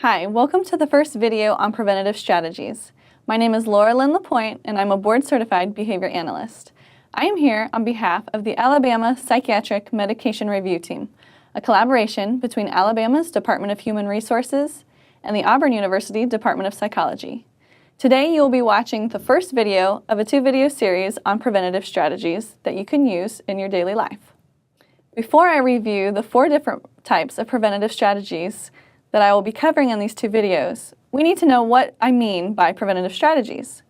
Hi, welcome to the first video on preventative strategies. My name is Laura Lynn LaPointe, and I'm a board-certified behavior analyst. I am here on behalf of the Alabama Psychiatric Medication Review Team, a collaboration between Alabama's Department of Human Resources and the Auburn University Department of Psychology. Today you will be watching the first video of a two-video series on preventative strategies that you can use in your daily life. Before I review the 4 different types of preventative strategies that I will be covering in these 2 videos, we need to know what I mean by preventative strategies.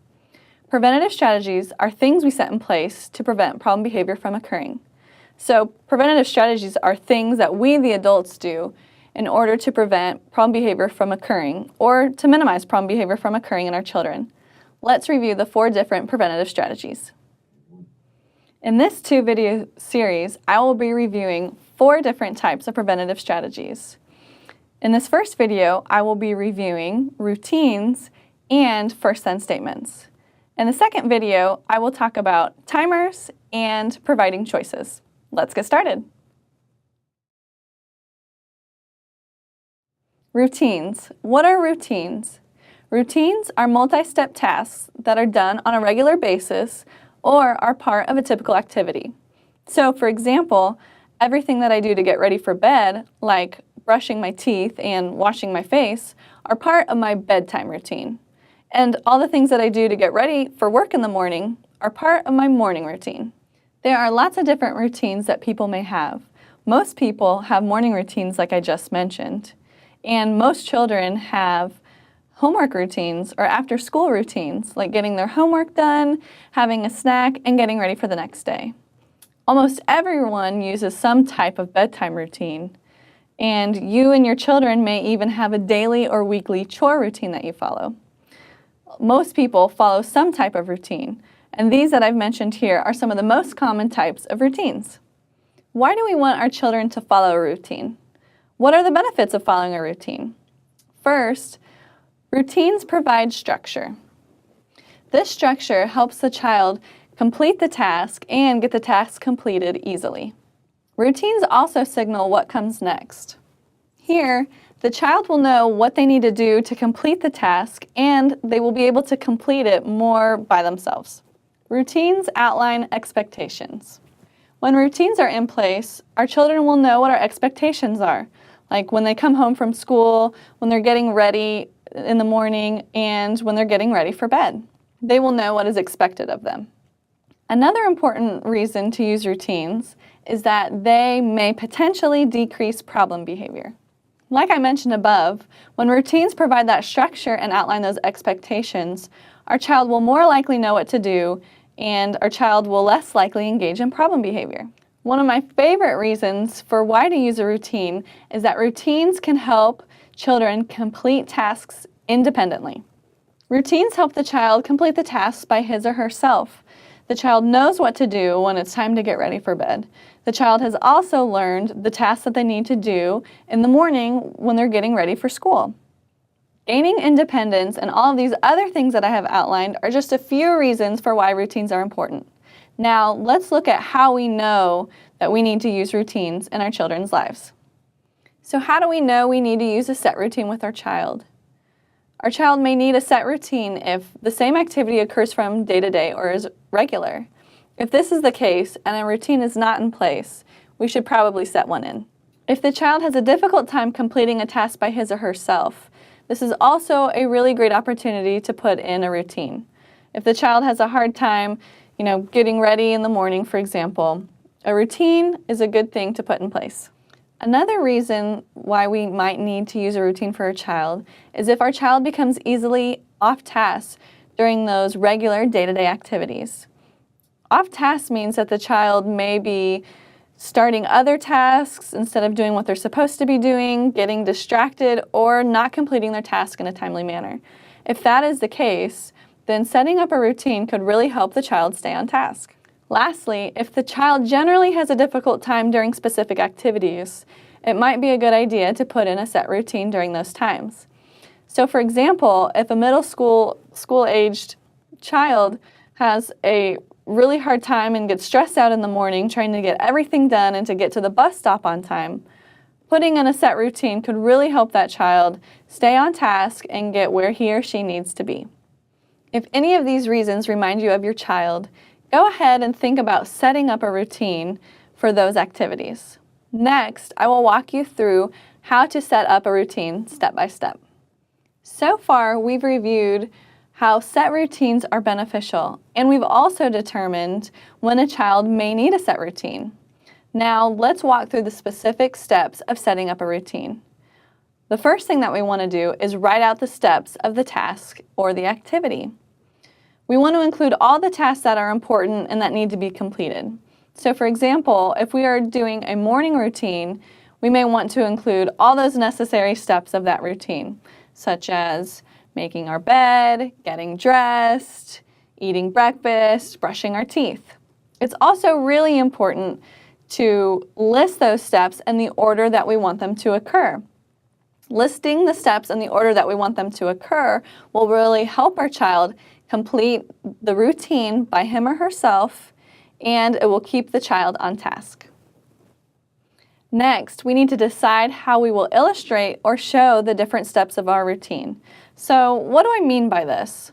Preventative strategies are things we set in place to prevent problem behavior from occurring. So preventative strategies are things that we, the adults, do in order to prevent problem behavior from occurring or to minimize problem behavior from occurring in our children. Let's review the 4 different preventative strategies. In this 2-video series, I will be reviewing 4 different types of preventative strategies. In this first video, I will be reviewing routines and first-then statements. In the second video, I will talk about timers and providing choices. Let's get started. Routines. What are routines? Routines are multi-step tasks that are done on a regular basis or are part of a typical activity. So, for example, everything that I do to get ready for bed, like brushing my teeth and washing my face, are part of my bedtime routine. And all the things that I do to get ready for work in the morning are part of my morning routine. There are lots of different routines that people may have. Most people have morning routines like I just mentioned, and most children have homework routines or after-school routines, like getting their homework done, having a snack, and getting ready for the next day. Almost everyone uses some type of bedtime routine, and you and your children may even have a daily or weekly chore routine that you follow. Most people follow some type of routine, and these that I've mentioned here are some of the most common types of routines. Why do we want our children to follow a routine? What are the benefits of following a routine? First, routines provide structure. This structure helps the child complete the task and get the task completed easily. Routines also signal what comes next. Here, the child will know what they need to do to complete the task, and they will be able to complete it more by themselves. Routines outline expectations. When routines are in place, our children will know what our expectations are, like when they come home from school, when they're getting ready in the morning, and when they're getting ready for bed. They will know what is expected of them. Another important reason to use routines is that they may potentially decrease problem behavior. Like I mentioned above, when routines provide that structure and outline those expectations, our child will more likely know what to do, and our child will less likely engage in problem behavior. One of my favorite reasons for why to use a routine is that routines can help children complete tasks independently. Routines help the child complete the tasks by his or herself. The child knows what to do when it's time to get ready for bed. The child has also learned the tasks that they need to do in the morning when they're getting ready for school. Gaining independence and all of these other things that I have outlined are just a few reasons for why routines are important. Now, let's look at how we know that we need to use routines in our children's lives. So how do we know we need to use a set routine with our child? Our child may need a set routine if the same activity occurs from day to day or is regular. If this is the case and a routine is not in place, we should probably set one in. If the child has a difficult time completing a task by his or herself, this is also a really great opportunity to put in a routine. If the child has a hard time, getting ready in the morning, for example, a routine is a good thing to put in place. Another reason why we might need to use a routine for a child is if our child becomes easily off task during those regular day-to-day activities. Off task means that the child may be starting other tasks instead of doing what they're supposed to be doing, getting distracted, or not completing their task in a timely manner. If that is the case, then setting up a routine could really help the child stay on task. Lastly, if the child generally has a difficult time during specific activities, it might be a good idea to put in a set routine during those times. So for example, if a middle school-aged child has a really hard time and gets stressed out in the morning trying to get everything done and to get to the bus stop on time, Putting in a set routine could really help that child stay on task and get where he or she needs to be. If any of these reasons remind you of your child, go ahead and think about setting up a routine for those activities. Next, I will walk you through how to set up a routine step by step. So far, we've reviewed how set routines are beneficial, and we've also determined when a child may need a set routine. Now, let's walk through the specific steps of setting up a routine. The first thing that we want to do is write out the steps of the task or the activity. We want to include all the tasks that are important and that need to be completed. So for example, if we are doing a morning routine, we may want to include all those necessary steps of that routine, such as making our bed, getting dressed, eating breakfast, brushing our teeth. It's also really important to list those steps in the order that we want them to occur. Listing the steps in the order that we want them to occur will really help our child complete the routine by him or herself, and it will keep the child on task. Next, we need to decide how we will illustrate or show the different steps of our routine. So, what do I mean by this?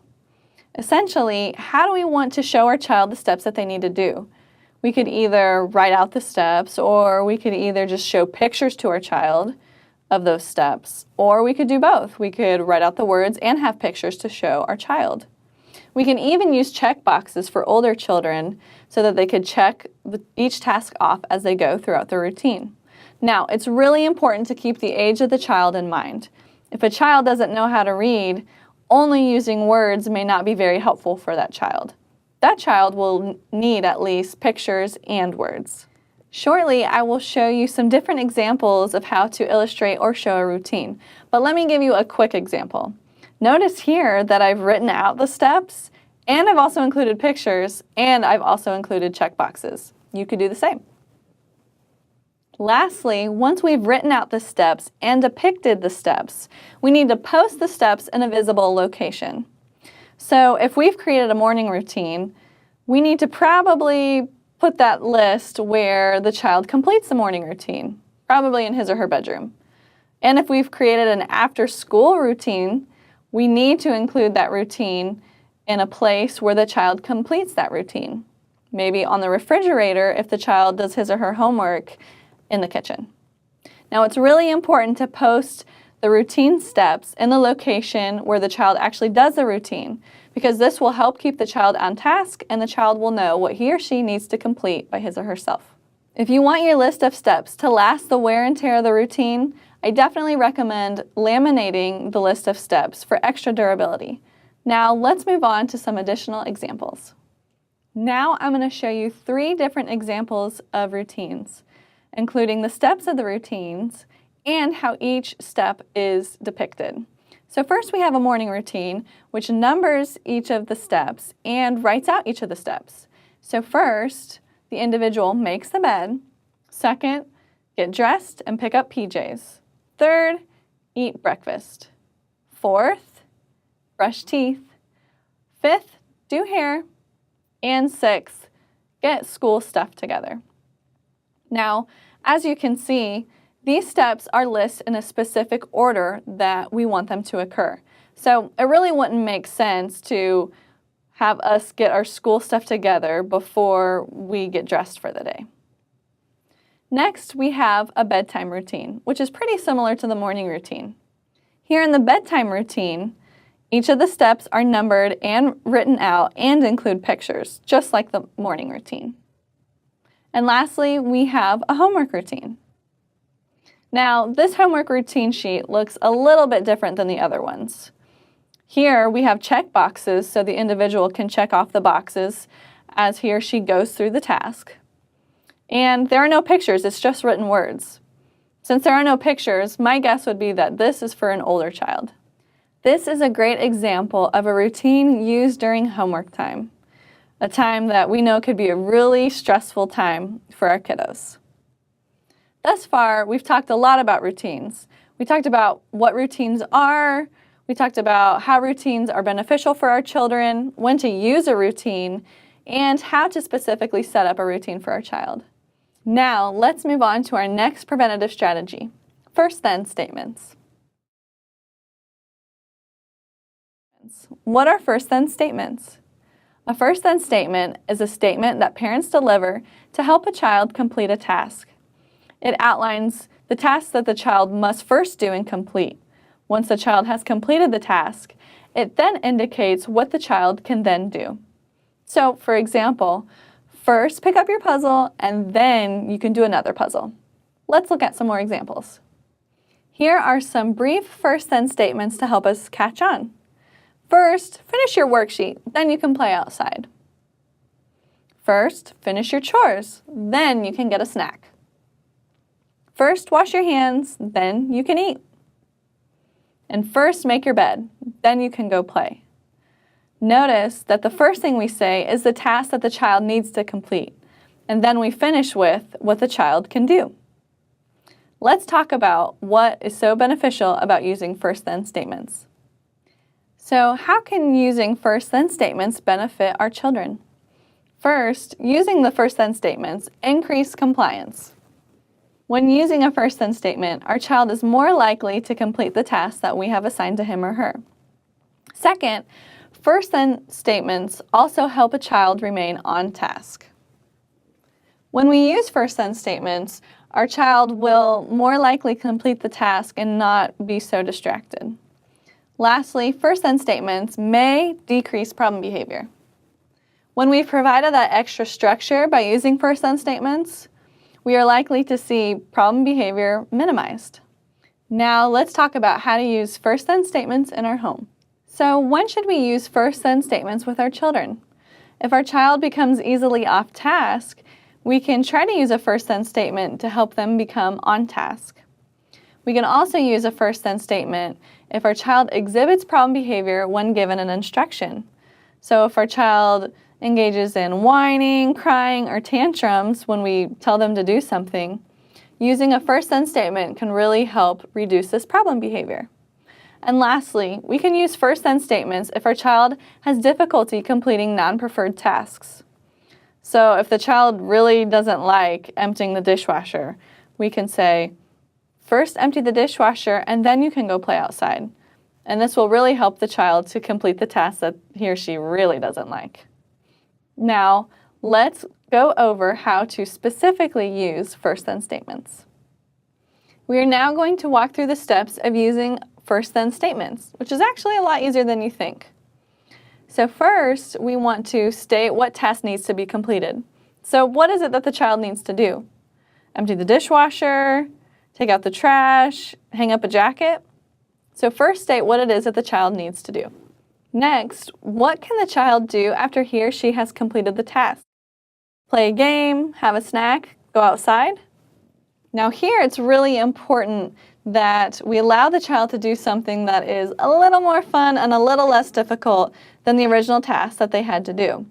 Essentially, how do we want to show our child the steps that they need to do? We could either write out the steps, or we could either just show pictures to our child of those steps, or we could do both. We could write out the words and have pictures to show our child. We can even use check boxes for older children so that they could check each task off as they go throughout the routine. Now, it's really important to keep the age of the child in mind. If a child doesn't know how to read, only using words may not be very helpful for that child. That child will need at least pictures and words. Shortly, I will show you some different examples of how to illustrate or show a routine, but let me give you a quick example. Notice here that I've written out the steps, and I've also included pictures, and I've also included check boxes. You could do the same. Lastly, once we've written out the steps and depicted the steps, we need to post the steps in a visible location. So if we've created a morning routine, we need to probably put that list where the child completes the morning routine, probably in his or her bedroom. And if we've created an after-school routine, we need to include that routine in a place where the child completes that routine. Maybe on the refrigerator if the child does his or her homework in the kitchen. Now, it's really important to post the routine steps in the location where the child actually does the routine, because this will help keep the child on task and the child will know what he or she needs to complete by his or herself. If you want your list of steps to last the wear and tear of the routine, I definitely recommend laminating the list of steps for extra durability. Now, let's move on to some additional examples. Now, I'm going to show you 3 different examples of routines, including the steps of the routines and how each step is depicted. So first we have a morning routine, which numbers each of the steps and writes out each of the steps. So first, the individual makes the bed. Second, get dressed and pick up PJs. Third, eat breakfast. Fourth, brush teeth. Fifth, do hair. And sixth, get school stuff together. Now, as you can see, these steps are listed in a specific order that we want them to occur. So it really wouldn't make sense to have us get our school stuff together before we get dressed for the day. Next, we have a bedtime routine, which is pretty similar to the morning routine. Here in the bedtime routine, each of the steps are numbered and written out and include pictures, just like the morning routine. And lastly, we have a homework routine. Now, this homework routine sheet looks a little bit different than the other ones. Here, we have check boxes so the individual can check off the boxes as he or she goes through the task. And there are no pictures, it's just written words. Since there are no pictures, my guess would be that this is for an older child. This is a great example of a routine used during homework time, a time that we know could be a really stressful time for our kiddos. Thus far, we've talked a lot about routines. We talked about what routines are, we talked about how routines are beneficial for our children, when to use a routine, and how to specifically set up a routine for our child. Now, let's move on to our next preventative strategy, First-then statements. What are first-then statements? A first-then statement is a statement that parents deliver to help a child complete a task. It outlines the tasks that the child must first do and complete. Once the child has completed the task, it then indicates what the child can then do. So, for example, first pick up your puzzle and then you can do another puzzle. Let's look at some more examples. Here are some brief first-then statements to help us catch on. First, finish your worksheet, then you can play outside. First, finish your chores, then you can get a snack. First, wash your hands, then you can eat. And first, make your bed, then you can go play. Notice that the first thing we say is the task that the child needs to complete, and then we finish with what the child can do. Let's talk about what is so beneficial about using first-then statements. So, how can using first-then statements benefit our children? First, using the first-then statements increase compliance. When using a first-then statement, our child is more likely to complete the task that we have assigned to him or her. Second, first-then statements also help a child remain on task. When we use first-then statements, our child will more likely complete the task and not be so distracted. Lastly, first-then statements may decrease problem behavior. When we've provided that extra structure by using first-then statements, we are likely to see problem behavior minimized. Now let's talk about how to use first-then statements in our home. So when should we use first-then statements with our children? If our child becomes easily off task, we can try to use a first-then statement to help them become on task. We can also use a first-then statement if our child exhibits problem behavior when given an instruction. So if our child engages in whining, crying, or tantrums when we tell them to do something, using a first-then statement can really help reduce this problem behavior. And lastly, we can use first-then statements if our child has difficulty completing non-preferred tasks. So if the child really doesn't like emptying the dishwasher, we can say, first empty the dishwasher and then you can go play outside. And this will really help the child to complete the task that he or she really doesn't like. Now, let's go over how to specifically use first-then statements. We are now going to walk through the steps of using first-then statements, which is actually a lot easier than you think. So first, we want to state what task needs to be completed. So what is it that the child needs to do? Empty the dishwasher, take out the trash, hang up a jacket? So first state what it is that the child needs to do. Next, what can the child do after he or she has completed the task? Play a game, have a snack, go outside? Now here it's really important that we allow the child to do something that is a little more fun and a little less difficult than the original task that they had to do.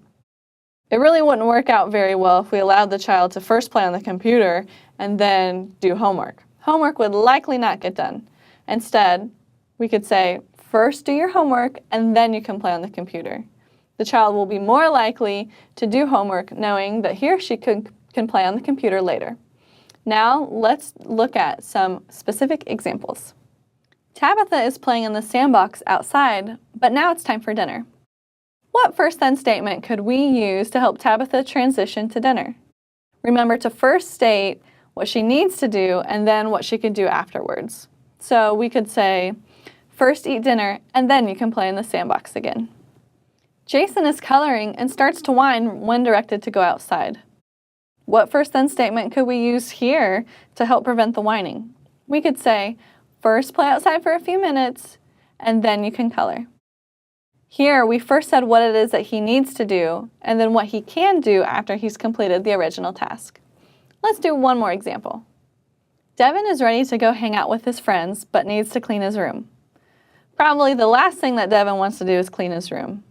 It really wouldn't work out very well if we allowed the child to first play on the computer and then do homework. Homework would likely not get done. Instead, we could say, first do your homework and then you can play on the computer. The child will be more likely to do homework knowing that he or she can play on the computer later. Now let's look at some specific examples. Tabitha is playing in the sandbox outside, but now it's time for dinner. What first-then statement could we use to help Tabitha transition to dinner? Remember to first state what she needs to do and then what she can do afterwards. So we could say, first eat dinner and then you can play in the sandbox again. Jason is coloring and starts to whine when directed to go outside. What first-then statement could we use here to help prevent the whining? We could say, first play outside for a few minutes and then you can color. Here, we first said what it is that he needs to do, and then what he can do after he's completed the original task. Let's do one more example. Devin is ready to go hang out with his friends, but needs to clean his room. Probably the last thing that Devin wants to do is clean his room.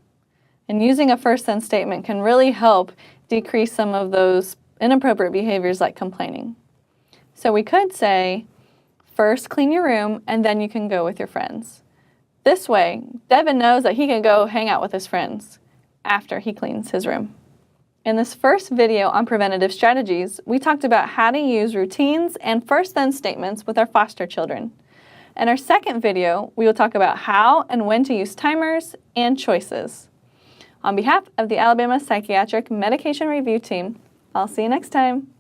And using a first-then statement can really help decrease some of those inappropriate behaviors like complaining. So we could say, first clean your room, and then you can go with your friends. This way, Devin knows that he can go hang out with his friends after he cleans his room. In this first video on preventative strategies, we talked about how to use routines and first-then statements with our foster children. In our second video, we will talk about how and when to use timers and choices. On behalf of the Alabama Psychiatric Medication Review Team, I'll see you next time.